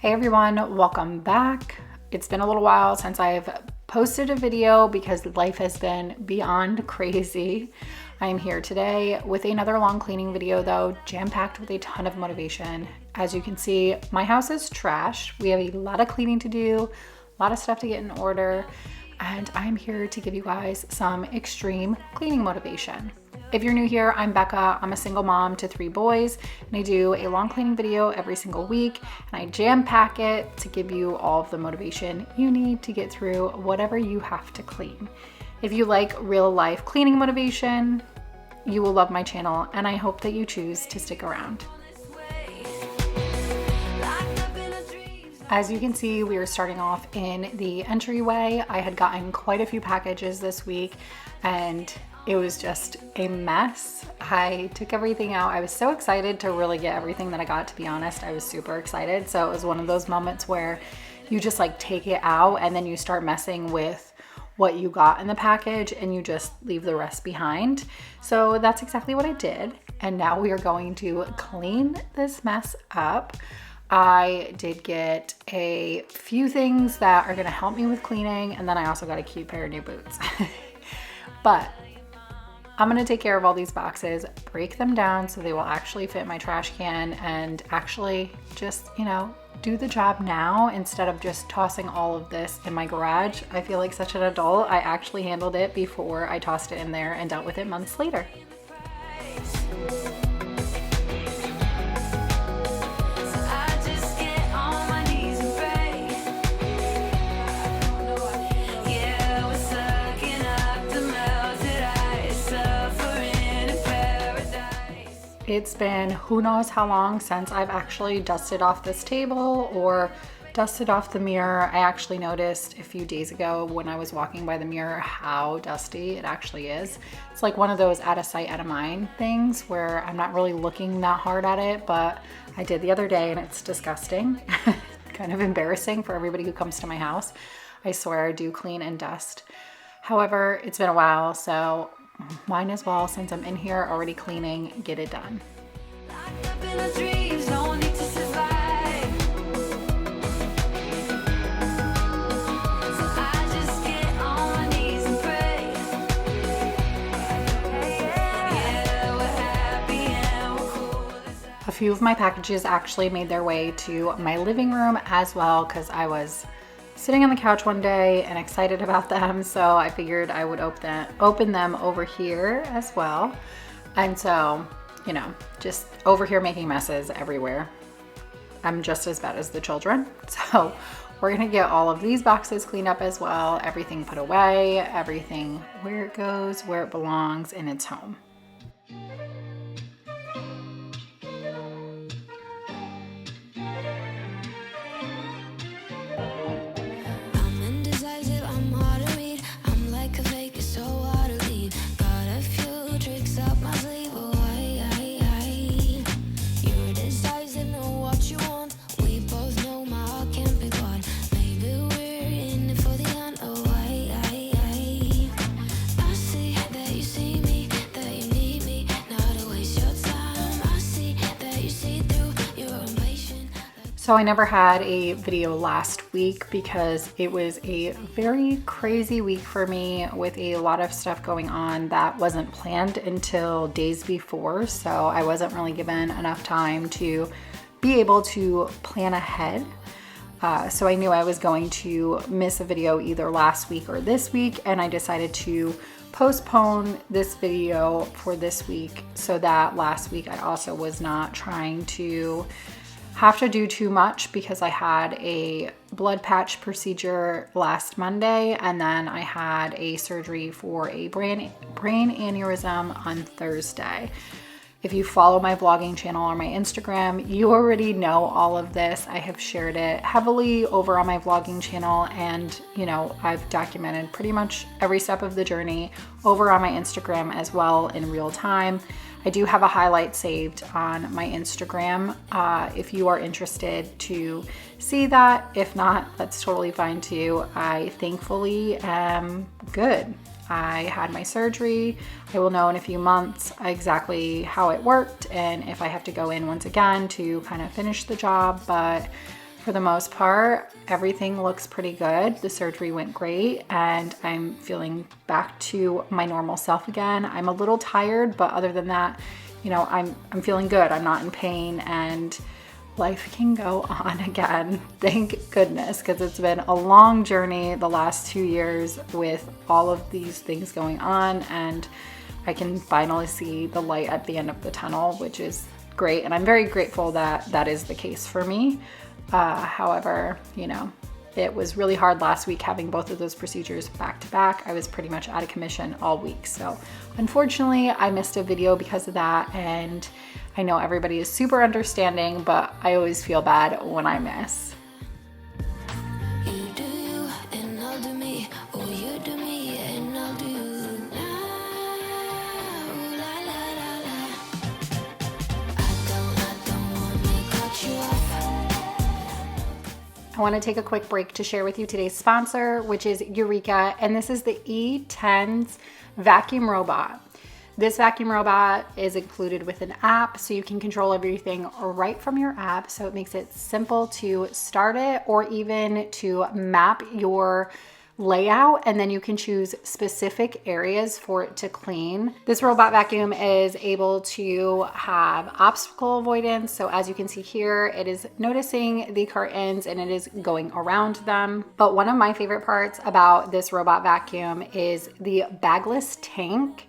Hey everyone, welcome back. It's been a little while since I've posted a video because life has been beyond crazy. I am here today with another long cleaning video though, jam-packed with a ton of motivation. As you can see, my house is trashed. We have a lot of cleaning to do, a lot of stuff to get in order, and I'm here to give you guys some extreme cleaning motivation. If you're new here, I'm Becca. I'm a single mom to 3 boys, and I do a long cleaning video every single week, and I jam-pack it to give you all of the motivation you need to get through whatever you have to clean. If you like real life cleaning motivation, you will love my channel, and I hope that you choose to stick around. As you can see, we are starting off in the entryway. I had gotten quite a few packages this week, and it was just a mess. I took everything out. I was so excited to really get everything that I got, to be honest. I was super excited. So it was one of those moments where you just like take it out and then you start messing with what you got in the package and you just leave the rest behind. So that's exactly what I did. And now we are going to clean this mess up. I did get a few things that are gonna help me with cleaning, and then I also got a cute pair of new boots. But I'm gonna take care of all these boxes, break them down so they will actually fit my trash can, and actually just, do the job now instead of just tossing all of this in my garage. I feel like such an adult. I actually handled it before I tossed it in there and dealt with it months later. It's been who knows how long since I've actually dusted off this table or dusted off the mirror. I actually noticed a few days ago when I was walking by the mirror how dusty it actually is. It's like one of those out of sight, out of mind things where I'm not really looking that hard at it, but I did the other day and it's disgusting. Kind of embarrassing for everybody who comes to my house. I swear I do clean and dust. However, it's been a while, so might as well, since I'm in here already cleaning, get it done. A few of my packages actually made their way to my living room as well, because I was sitting on the couch one day and excited about them, so I figured I would open them over here as well. And so, just over here making messes everywhere. I'm just as bad as the children. So we're gonna get all of these boxes cleaned up as well, everything put away, everything where it goes, where it belongs, in its home. So I never had a video last week because it was a very crazy week for me with a lot of stuff going on that wasn't planned until days before. So I wasn't really given enough time to be able to plan ahead. So I knew I was going to miss a video either last week or this week, and I decided to postpone this video for this week so that last week I also was not trying to have to do too much because I had a blood patch procedure last Monday, and then I had a surgery for a brain aneurysm on Thursday. If you follow my vlogging channel or my Instagram, you already know all of this. I have shared it heavily over on my vlogging channel, and I've documented pretty much every step of the journey over on my Instagram as well in real time. I do have a highlight saved on my Instagram if you are interested to see that. If not, that's totally fine too. I thankfully am good. I had my surgery. I will know in a few months exactly how it worked and if I have to go in once again to kind of finish the job. But For the most part, everything looks pretty good. The surgery went great and I'm feeling back to my normal self again. I'm a little tired, but other than that, you know, I'm feeling good. I'm not in pain and life can go on again. Thank goodness, because it's been a long journey the last 2 years with all of these things going on, and I can finally see the light at the end of the tunnel, which is great. And I'm very grateful that that is the case for me. However, you know, it was really hard last week having both of those procedures back to back. I was pretty much out of commission all week. So unfortunately, I missed a video because of that. And I know everybody is super understanding, but I always feel bad when I miss. I want to take a quick break to share with you today's sponsor, which is Eureka, and this is the E10's vacuum robot. This vacuum robot is included with an app, so you can control everything right from your app. So it makes it simple to start it or even to map your layout, and then you can choose specific areas for it to clean. This robot vacuum is able to have obstacle avoidance. So as you can see here, it is noticing the curtains and it is going around them. But one of my favorite parts about this robot vacuum is the bagless tank.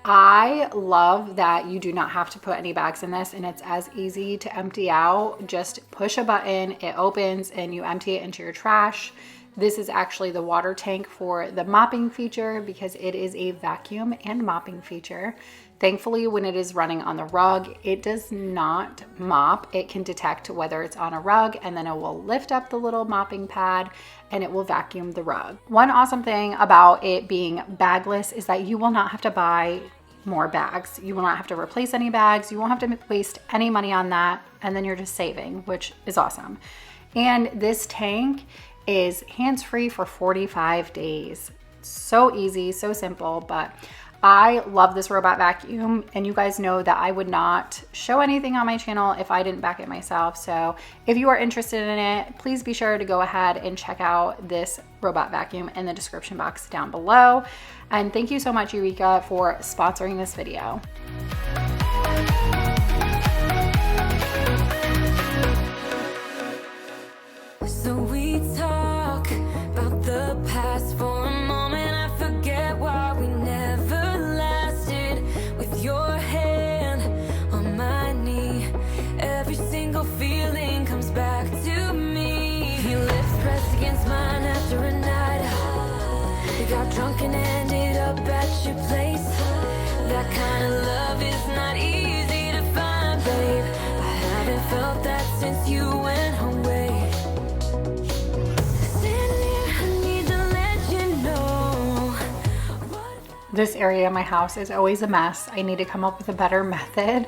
I love that you do not have to put any bags in this, and it's as easy to empty out. Just push a button, it opens, and you empty it into your trash. This is actually the water tank for the mopping feature because it is a vacuum and mopping feature. Thankfully, when it is running on the rug, it does not mop. It can detect whether it's on a rug, and then it will lift up the little mopping pad and it will vacuum the rug. One awesome thing about it being bagless is that you will not have to buy more bags. You will not have to replace any bags. You won't have to waste any money on that. And then you're just saving, which is awesome. And this tank is hands-free for 45 days. So easy, so simple, but I love this robot vacuum, and you guys know that I would not show anything on my channel if I didn't back it myself. So if you are interested in it, please be sure to go ahead and check out this robot vacuum in the description box down below. And thank you so much, Eureka, for sponsoring this video. So we talk about the past for a moment. I forget why we never lasted. With your hand on my knee, every single feeling comes back to me. Your lips pressed against mine after a night. We got drunk and ended up at your place. That kind of love is not easy to find, babe. I haven't felt that since you went away. This area of my house is always a mess. I need to come up with a better method.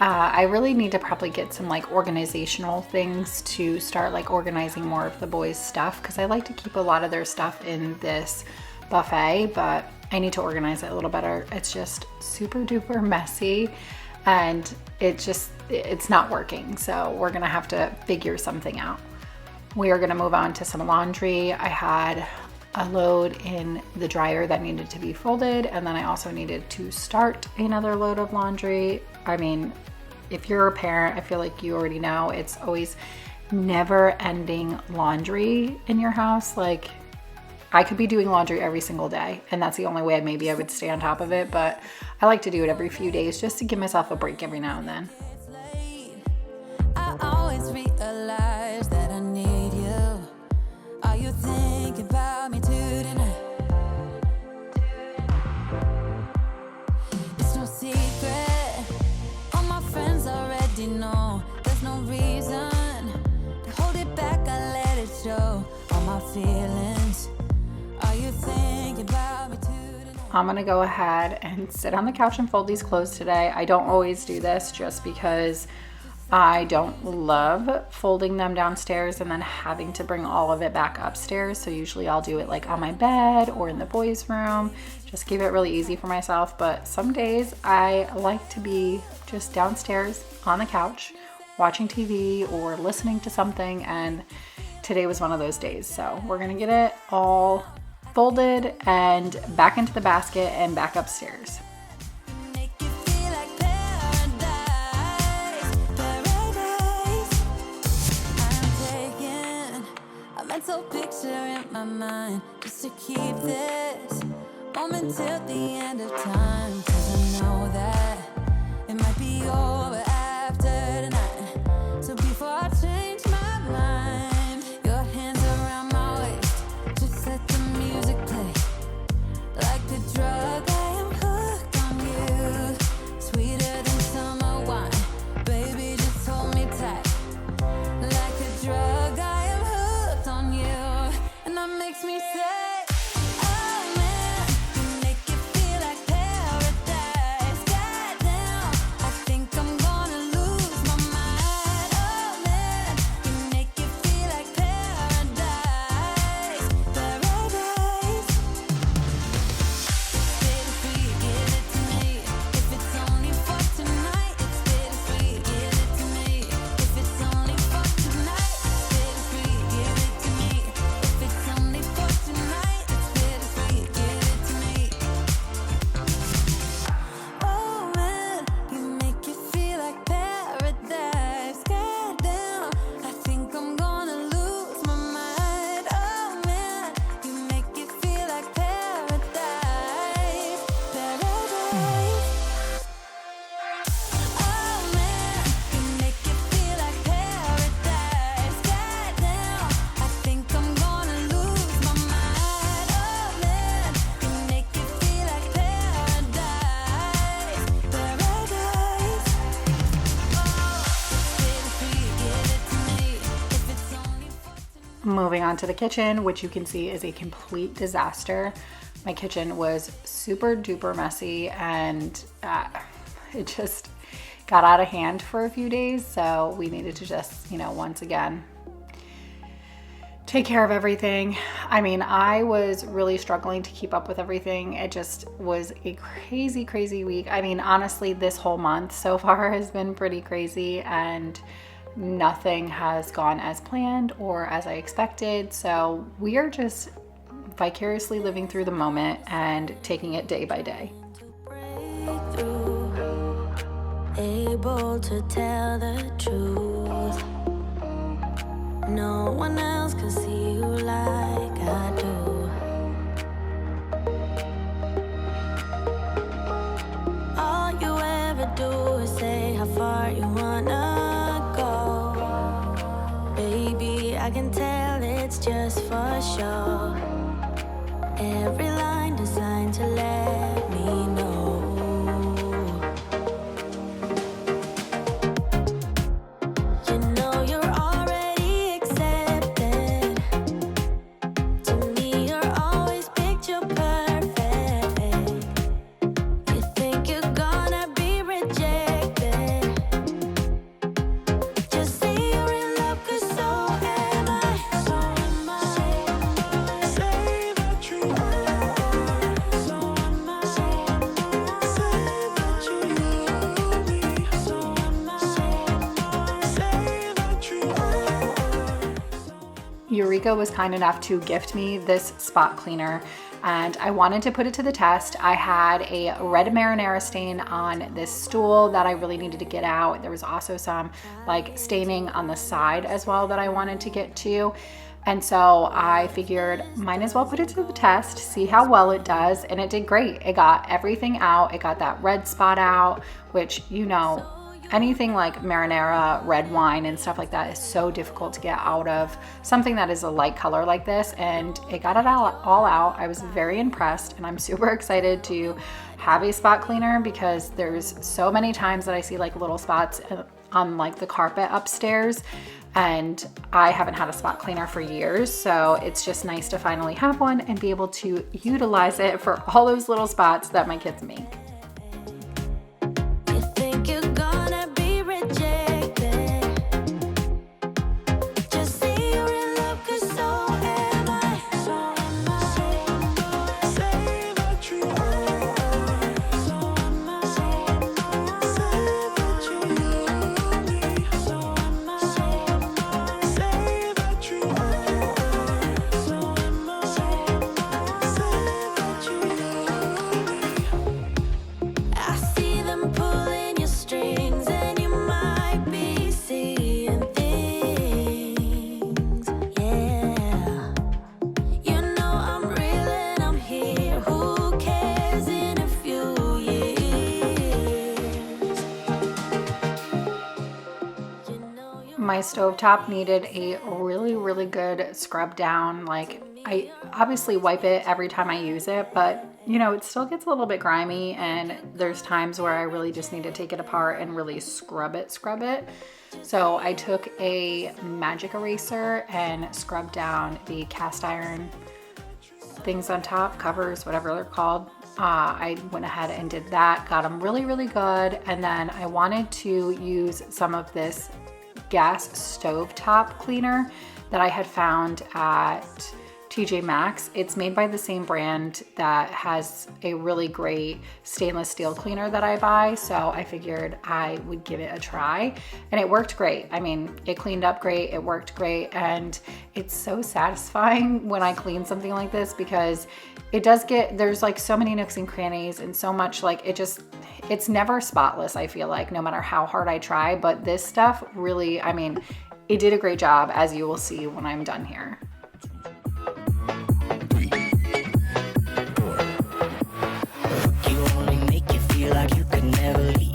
I really need to probably get some like organizational things to start like organizing more of the boys' stuff, because I like to keep a lot of their stuff in this buffet, but I need to organize it a little better. It's just super duper messy and it's not working. So we're gonna have to figure something out. We are gonna move on to some laundry. I had a load in the dryer that needed to be folded, and then I also needed to start another load of laundry. I mean, if you're a parent, I feel like you already know it's always never ending laundry in your house. Like, I could be doing laundry every single day, and that's the only way maybe I would stay on top of it, but I like to do it every few days just to give myself a break every now and then. I always realize that I need you. Are you thinking about me tonight? It's no secret, all my friends already know. There's no reason to hold it back, I let it show. All my feelings, are you thinking about me tonight? I'm gonna go ahead and sit on the couch and fold these clothes today. I don't always do this just because I don't love folding them downstairs and then having to bring all of it back upstairs. So usually I'll do it like on my bed or in the boys' room, just keep it really easy for myself. But some days I like to be just downstairs on the couch watching TV or listening to something, and today was one of those days. So we're gonna get it all folded and back into the basket and back upstairs. Mental picture in my mind just to keep this moment till the end of time, 'cause I know that it might be over after tonight. So before I change my mind, your hands around my waist, just let the music play. Like a drug, I am hooked on you, sweeter than summer wine. Baby, just hold me tight. Like a drug, I am hooked on you, and that makes me say, oh man, you make it feel like paradise. Goddamn, I think I'm gonna lose my mind. Oh man, you make it feel like paradise. Paradise. Bittersweet, give it to me. If it's only for tonight, it's bittersweet, give it to me. If it's only for tonight, it's bittersweet, give it to me. If it's only for tonight, it's bittersweet, give it to me. Oh man, you make it feel like paradise. Goddamn, I think I'm gonna lose my mind. Oh man, you make it feel like paradise. Paradise. Oh man, you make it feel like paradise. Goddamn, I think I'm gonna lose my mind. Oh man, you make it feel like paradise. Paradise. Bittersweet, give it to me. If it's only for tonight. Moving on to the kitchen, which you can see is a complete disaster. My kitchen was super duper messy, and it just got out of hand for a few days. So we needed to just, once again, take care of everything. I mean, I was really struggling to keep up with everything. It just was a crazy, crazy week. I mean, honestly, this whole month so far has been pretty crazy, and nothing has gone as planned or as I expected. So we are just vicariously living through the moment and taking it day by day. Breakthrough, able to tell the truth. No one else can see you like I do. All you ever do is say how far you wanna go. Baby, I can tell it's just for show. Every line designed to let me know. You know you're already accepted. To me, you're always picture perfect. You think you're gonna be rejected. Just say you're in love, 'cause so am I. So am I. Say that you are. So am I. Say that you love me. So am I. Say that you are. Eureka was kind enough to gift me this spot cleaner, and I wanted to put it to the test. I had a red marinara stain on this stool that I really needed to get out. There was also some staining on the side as well that I wanted to get to. And so I figured might as well put it to the test, see how well it does. And it did great. It got everything out. It got that red spot out, which, anything like marinara, red wine, and stuff like that is so difficult to get out of something that is a light color like this. And it got it all out. I was very impressed, and I'm super excited to have a spot cleaner, because there's so many times that I see little spots on the carpet upstairs, and I haven't had a spot cleaner for years. So it's just nice to finally have one and be able to utilize it for all those little spots that my kids make. You think you're gonna be rejected. Just say you're in love, 'cause so am I. So am I. Say that you are. So am I. Say that you love me. So am My stovetop needed a really good scrub down. Like, I obviously wipe it every time I use it, but you know, it still gets a little bit grimy, and there's times where I really just need to take it apart and really scrub it. So I took a magic eraser and scrubbed down the cast iron things on top, covers, whatever they're called. I went ahead and did that, got them really good, and then I wanted to use some of this gas stovetop cleaner that I had found at TJ Maxx. It's made by the same brand that has a really great stainless steel cleaner that I buy, so I figured I would give it a try, and it worked great. I mean, it cleaned up great, it worked great, and it's so satisfying when I clean something like this, because it does get, there's like so many nooks and crannies and so much, like it's never spotless, I feel like, no matter how hard I try, but this stuff really, I mean, it did a great job, as you will see when I'm done here. Like you could never leave.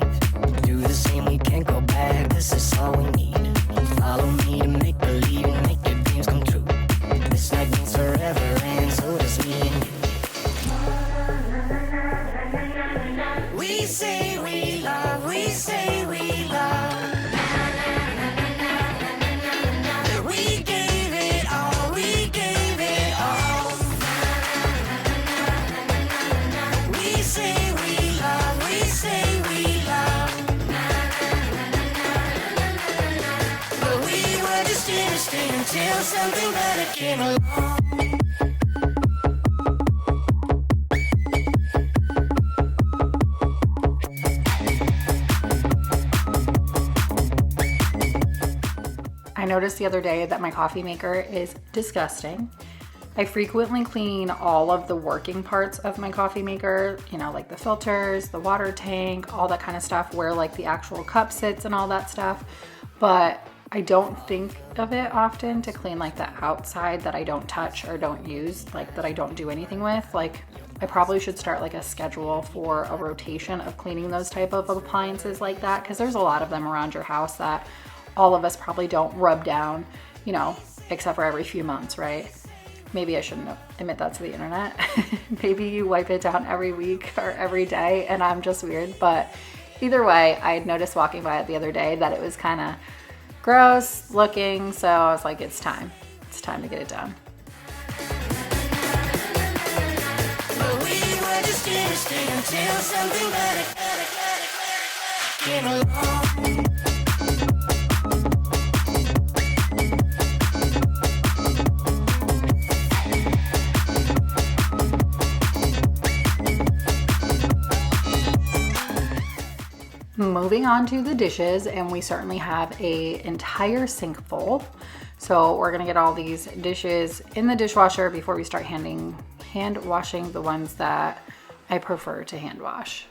Do the same, we can't go back. This is all we need. Follow me to make believe and make your dreams come true. This night means forever, and so does me and you. We say we love, we say we love. We gave it all, we gave it all. We say we love. Say we love, but we were just innocent until something better came along. I noticed the other day that my coffee maker is disgusting. I frequently clean all of the working parts of my coffee maker, you know, like the filters, the water tank, all that kind of stuff, where like the actual cup sits and all that stuff. But I don't think of it often to clean like the outside that I don't touch or don't use, like that I don't do anything with. Like, I probably should start like a schedule for a rotation of cleaning those type of appliances like that, because there's a lot of them around your house that all of us probably don't rub down, you know, except for every few months, right? Maybe I shouldn't admit that to the internet. Maybe you wipe it down every week or every day and I'm just weird. But either way, I had noticed walking by it the other day that it was kind of gross looking. So I was like, it's time. It's time to get it done. But we were just innocent until something better came along. Moving on to the dishes, and we certainly have an entire sink full. So we're gonna get all these dishes in the dishwasher before we start hand washing the ones that I prefer to hand wash.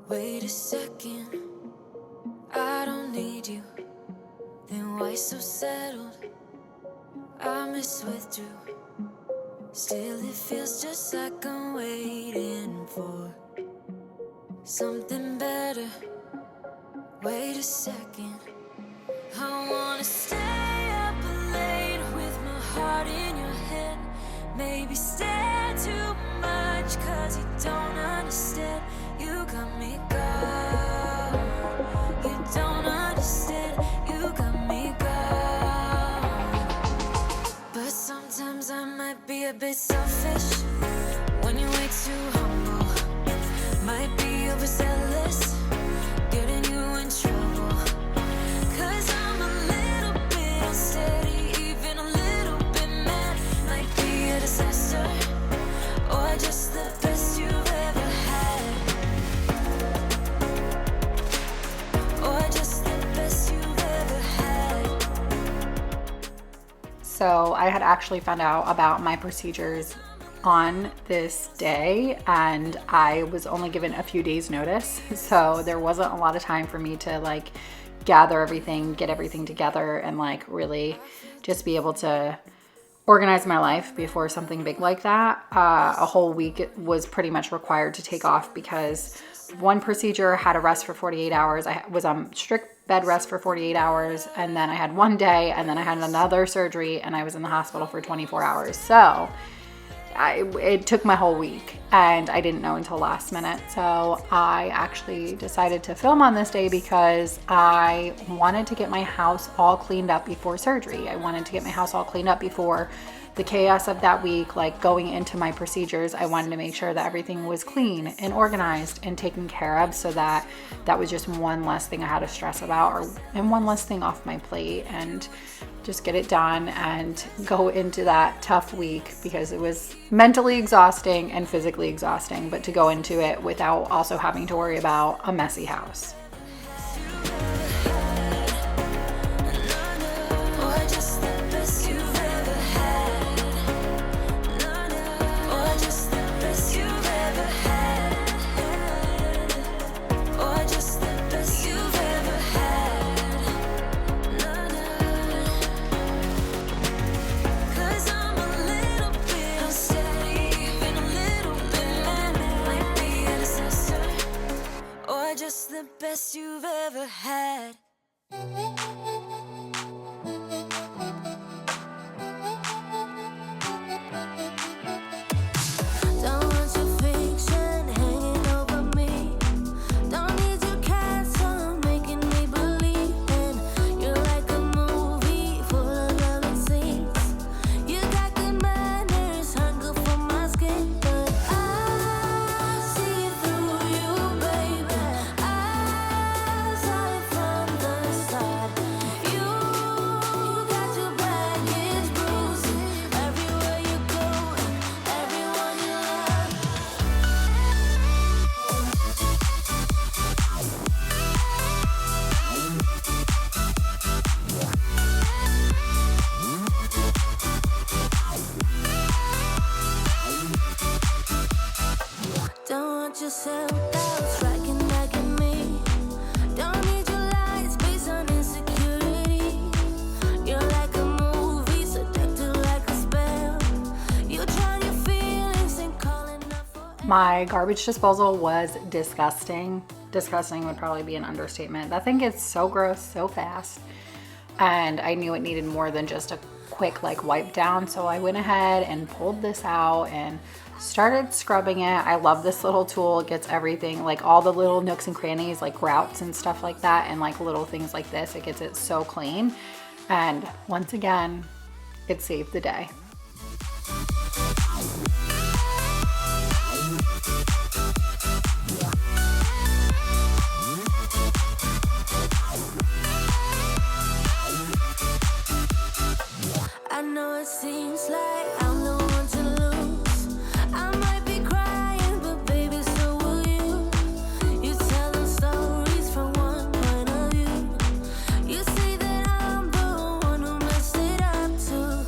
Wait a second, I don't need you. Then why so settled? I miswithdrew. Still it feels just like I'm waiting for something better. Wait a second, I wanna stay up late with my heart in your head. Maybe stare too much cause you don't understand. You got me gone. You don't understand. You got me gone. But sometimes I might be a bit selfish when you're way too humble. Might be overzealous, getting you in trouble. Cause I'm a little bit unsteady, even a little bit mad. Might be a disaster, or just the best you've ever had. Or just the best you've ever had. So I had actually found out about my procedures on this day, and I was only given a few days notice, so there wasn't a lot of time for me to like gather everything, get everything together, and like really just be able to organize my life before something big like that. A whole week was pretty much required to take off because one procedure had a rest for 48 hours. I was on strict bed rest for 48 hours, and then I had one day, and then I had another surgery, and I was in the hospital for 24 hours. So it took my whole week, and I didn't know until last minute. So I actually decided to film on this day because I wanted to get my house all cleaned up before surgery. I wanted to get my house all cleaned up before the chaos of that week, like going into my procedures. I wanted to make sure that everything was clean and organized and taken care of, so that was just one less thing I had to stress about, and one less thing off my plate, and just get it done and go into that tough week, because it was mentally exhausting and physically exhausting, but to go into it without also having to worry about a messy house. The best you've ever had. Don't want your fiction hanging over me. Don't need your castle making me believe in. You're like a movie full of lovely scenes. You got good manners, hunger for my skin, but I see through you, baby. Don't want your self-doubt striking back at me. Don't need your lies based on insecurity. You're like a movie, seductive like a spell. You're trying your feelings and calling up for. My garbage disposal was disgusting. Disgusting would probably be an understatement. That thing gets so gross so fast, and I knew it needed more than just a quick like wipe down. So I went ahead and pulled this out and started scrubbing it. I love this little tool. It gets everything, like all the little nooks and crannies, like grouts and stuff like that, and like little things like this. It gets it so clean, and once again, it saved the day. I know it seems like I'm the one to lose. I might be crying, but baby, so will you. You tell them stories from one point of view. You say that I'm the one who messed it up too.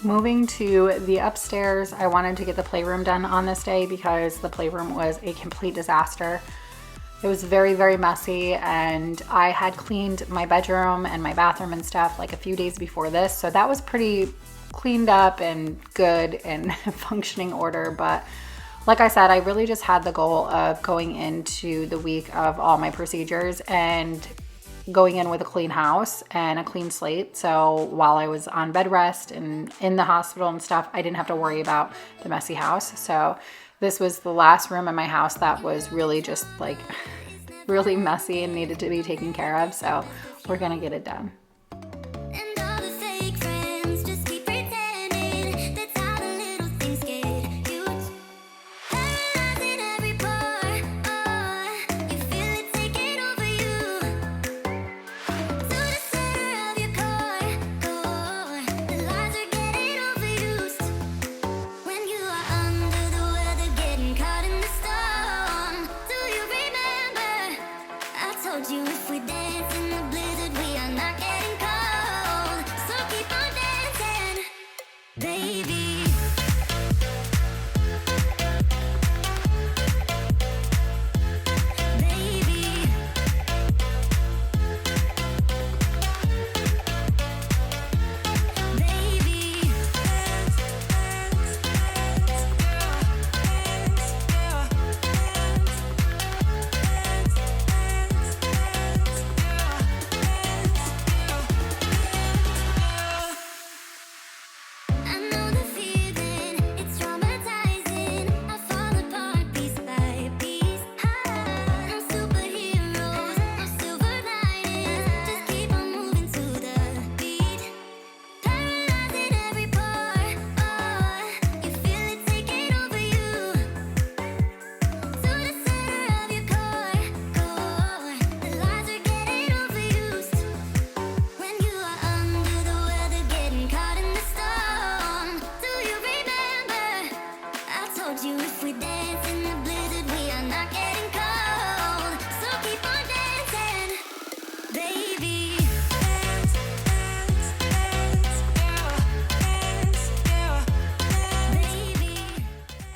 Moving to the upstairs, I wanted to get the playroom done on this day because the playroom was a complete disaster. It was very, very messy, and I had cleaned my bedroom and my bathroom and stuff like a few days before this. So that was pretty cleaned up and good and functioning order. But like I said, I really just had the goal of going into the week of all my procedures and going in with a clean house and a clean slate. So while I was on bed rest and in the hospital and stuff, I didn't have to worry about the messy house. So this was the last room in my house that was really just like really messy and needed to be taken care of. So we're gonna get it done. And all the fake friends just keep pretending. That's how the little things get huge. Paralyzing every part. Oh, you feel it taking over you.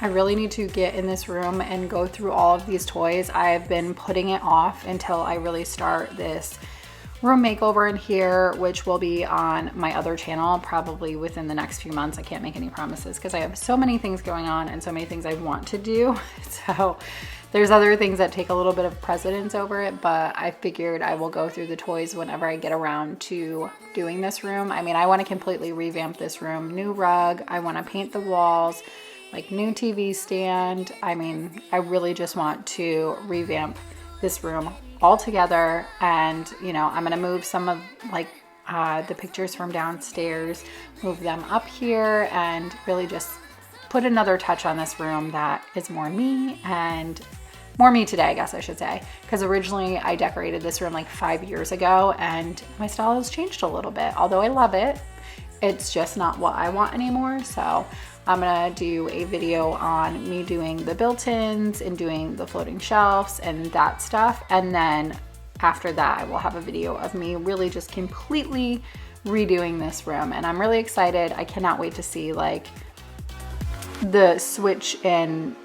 I really need to get in this room and go through all of these toys. I've been putting it off until I really start this room makeover in here, which will be on my other channel probably within the next few months. I can't make any promises because I have so many things going on and so many things I want to do. So there's other things that take a little bit of precedence over it, but I figured I will go through the toys whenever I get around to doing this room. I mean, I want to completely revamp this room. New rug, I want to paint the walls, like new TV stand. I mean, I really just want to revamp this room all together. And you know, I'm gonna move some of like the pictures from downstairs, move them up here, and really just put another touch on this room that is more me, and more me today, I guess I should say, because originally I decorated this room like 5 years ago and my style has changed a little bit. Although I love it, it's just not what I want anymore. So I'm gonna do a video on me doing the built-ins and doing the floating shelves and that stuff. And then after that, I will have a video of me really just completely redoing this room. And I'm really excited. I cannot wait to see like the switch in,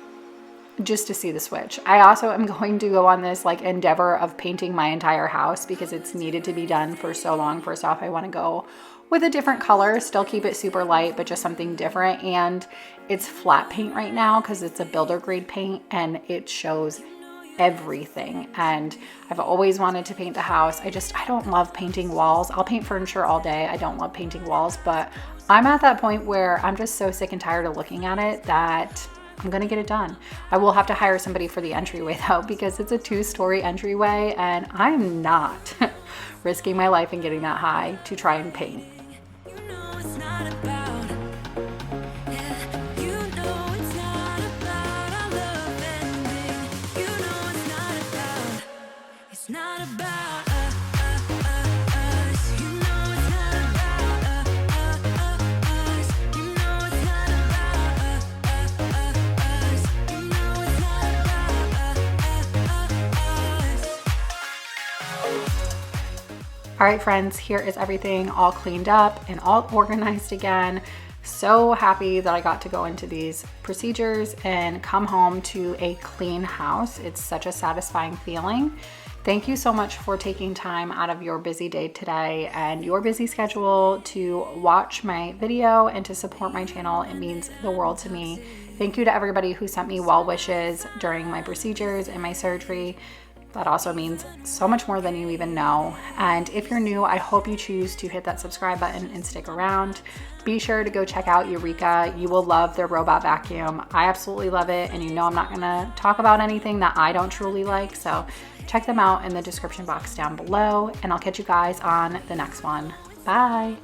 just to see the switch. I also am going to go on this like endeavor of painting my entire house because it's needed to be done for so long. First off, I want to go with a different color, still keep it super light, but just something different. And it's flat paint right now because it's a builder grade paint and it shows everything. And I've always wanted to paint the house. I don't love painting walls. I'll paint furniture all day. I don't love painting walls, but I'm at that point where I'm just so sick and tired of looking at it that I'm gonna get it done. I will have to hire somebody for the entryway though, because it's a 2-story entryway and I'm not risking my life and getting that high to try and paint. All right, friends, here is everything all cleaned up and all organized again. So happy that I got to go into these procedures and come home to a clean house. It's such a satisfying feeling. Thank you so much for taking time out of your busy day today and your busy schedule to watch my video and to support my channel. It means the world to me. Thank you to everybody who sent me well wishes during my procedures and my surgery. That also means so much more than you even know. And if you're new, I hope you choose to hit that subscribe button and stick around. Be sure to go check out Eureka. You will love their robot vacuum. I absolutely love it. And you know I'm not gonna talk about anything that I don't truly like. So check them out in the description box down below. And I'll catch you guys on the next one. Bye.